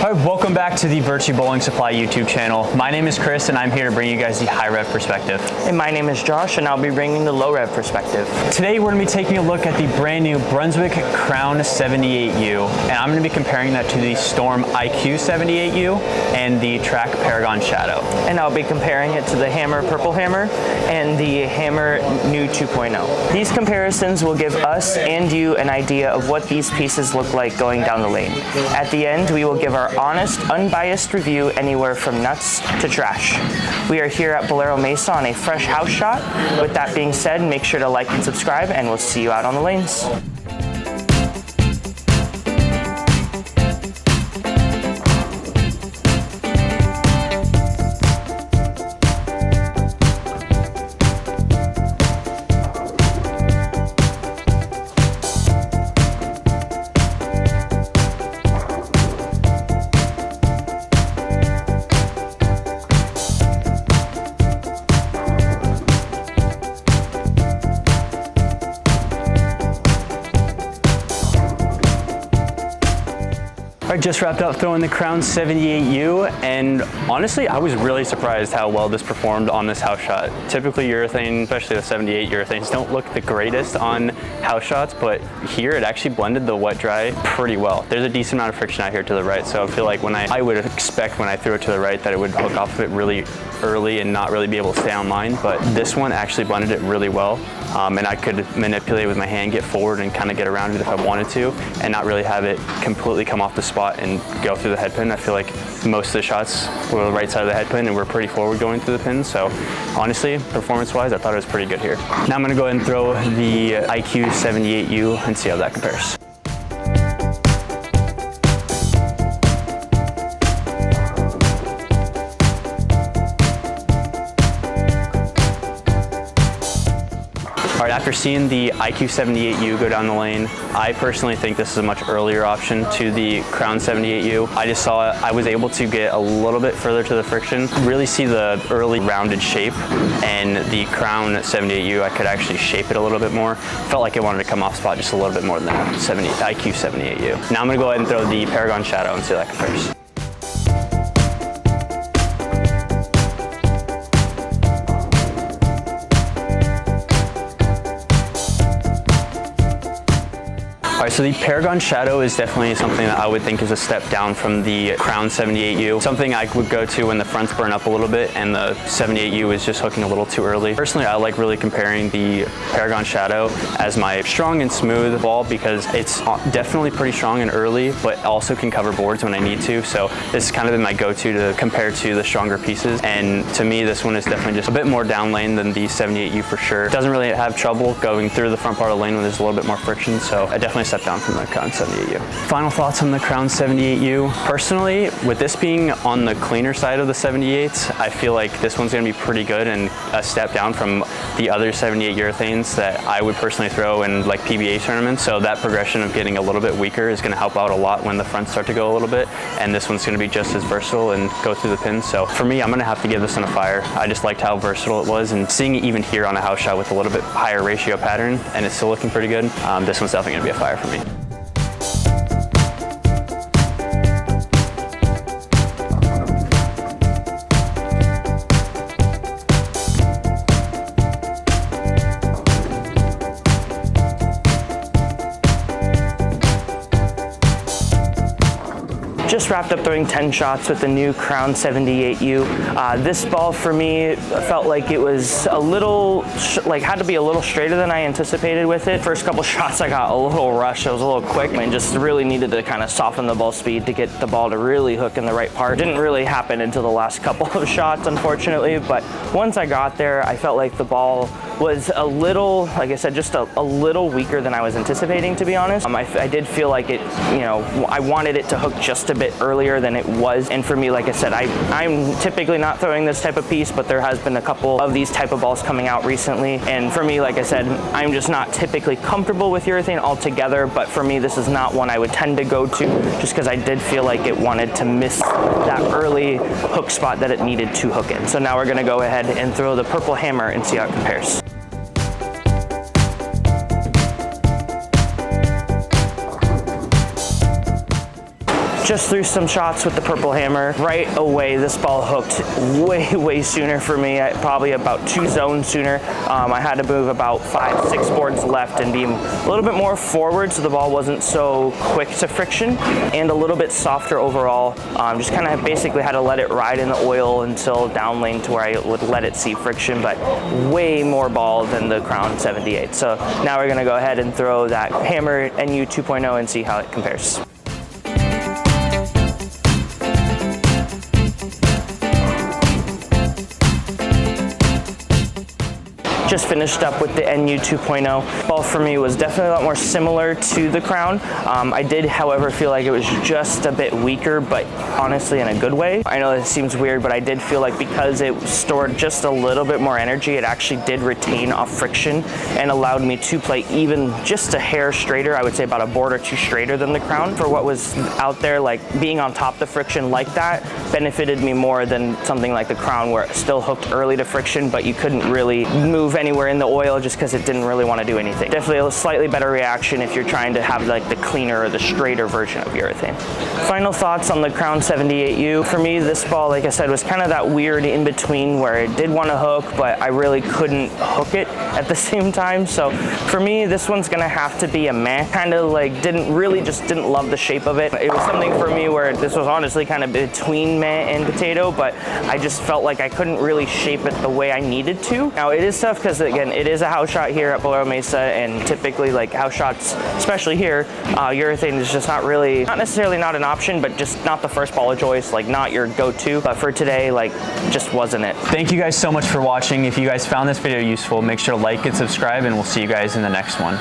All right, welcome back to the Virtue Bowling Supply YouTube channel. My name is Chris and I'm here to bring you guys the high-rev perspective. And my name is Josh and I'll be bringing the low-rev perspective. Today we're going to be taking a look at the brand new Brunswick Crown 78U, and I'm going to be comparing that to the Storm IQ 78U and the Track Paragon Shadow. And I'll be comparing it to the Hammer Purple Hammer and the Hammer New 2.0. These comparisons will give us and you an idea of what these pieces look like going down the lane. At the end, we will give our honest, unbiased review anywhere from nuts to trash. We are here at Bolero Mesa on a fresh house shot. With that being said, make sure to like and subscribe, and we'll see you out on the lanes. I just wrapped up throwing the Crown 78U, and honestly, I was really surprised how well this performed on this house shot. Typically urethane, especially the 78 urethanes, don't look the greatest on house shots, but here it actually blended the wet dry pretty well. There's a decent amount of friction out here to the right, so I feel like I would expect when I threw it to the right that it would hook off of it really early and not really be able to stay on line, but this one actually blended it really well, and I could manipulate it with my hand, get forward and kind of get around it if I wanted to, and not really have it completely come off the spot and go through the head pin. I feel like most of the shots were the right side of the head pin and we're pretty forward going through the pin, so honestly, performance-wise, I thought it was pretty good here. Now I'm going to go ahead and throw the IQ 78U and see how that compares. All right, after seeing the IQ 78U go down the lane, I personally think this is a much earlier option to the Crown 78U. I just saw I was able to get a little bit further to the friction, really see the early rounded shape, and the Crown 78U, I could actually shape it a little bit more. Felt like it wanted to come off spot just a little bit more than the IQ 78U. Now I'm gonna go ahead and throw the Paragon Shadow and see how that compares. All right, so the Paragon Shadow is definitely something that I would think is a step down from the Crown 78U. Something I would go to when the fronts burn up a little bit and the 78U is just hooking a little too early. Personally, I like really comparing the Paragon Shadow as my strong and smooth ball because it's definitely pretty strong and early, but also can cover boards when I need to. So this has kind of been my go-to to compare to the stronger pieces. And to me, this one is definitely just a bit more down lane than the 78U for sure. Doesn't really have trouble going through the front part of the lane when there's a little bit more friction. So I definitely step down from the Crown 78U. Final thoughts on the Crown 78U. Personally, with this being on the cleaner side of the 78s, I feel like this one's gonna be pretty good and a step down from the other 78 urethanes that I would personally throw in like PBA tournaments. So that progression of getting a little bit weaker is gonna help out a lot when the fronts start to go a little bit, and this one's gonna be just as versatile and go through the pins. So for me, I'm gonna have to give this one a fire. I just liked how versatile it was, and seeing it even here on a house shot with a little bit higher ratio pattern, and it's still looking pretty good, this one's definitely gonna be a fire for me. Just wrapped up throwing 10 shots with the new Crown 78U. This ball for me felt like it was a little, had to be a little straighter than I anticipated with it. First couple shots I got a little rushed, I was a little quick and just really needed to kind of soften the ball speed to get the ball to really hook in the right part. Didn't really happen until the last couple of shots, unfortunately, but once I got there, I felt like the ball was a little, like I said, just a little weaker than I was anticipating, to be honest. I did feel like it, I wanted it to hook just a bit earlier than it was. And for me, like I said, I'm typically not throwing this type of piece, but there has been a couple of these type of balls coming out recently. And for me, like I said, I'm just not typically comfortable with urethane altogether, but for me, this is not one I would tend to go to just because I did feel like it wanted to miss that early hook spot that it needed to hook in. So now we're gonna go ahead and throw the Purple Hammer and see how it compares. Just threw some shots with the purple hammer. Right away, this ball hooked way sooner for me, probably about 2 zones sooner. I had to move about 5-6 boards left and be a little bit more forward so the ball wasn't so quick to friction, and a little bit softer overall. Just kind of basically had to let it ride in the oil until down lane to where I would let it see friction, but way more ball than the Crown 78. So now we're gonna go ahead and throw that hammer NU 2.0 and see how it compares. Just finished up with the NU 2.0. Ball for me was definitely a lot more similar to the Crown. I did, however, feel like it was just a bit weaker, but honestly in a good way. I know it seems weird, but I did feel like because it stored just a little bit more energy, it actually did retain off friction and allowed me to play even just a hair straighter. I would say about a board or 2 straighter than the Crown. For what was out there, like being on top of the friction like that benefited me more than something like the Crown where it still hooked early to friction, but you couldn't really move anywhere in the oil just because it didn't really want to do anything. Definitely a slightly better reaction if you're trying to have like the cleaner or the straighter version of urethane. Final thoughts on the Crown 78U. For me, this ball, like I said, was kind of that weird in between where it did want to hook, but I really couldn't hook it at the same time. So for me, this one's gonna have to be a meh. Kind of like didn't love the shape of it. It was something for me where this was honestly kind of between meh and potato, but I just felt like I couldn't really shape it the way I needed to. Now it is tough because again, it is a house shot here at Bolero Mesa, and typically like house shots, especially here, urethane is just not necessarily not an option, but just not the first ball of choice, like not your go-to. But for today, like just wasn't it. Thank you guys so much for watching. If you guys found this video useful, make sure to like and subscribe, and we'll see you guys in the next one.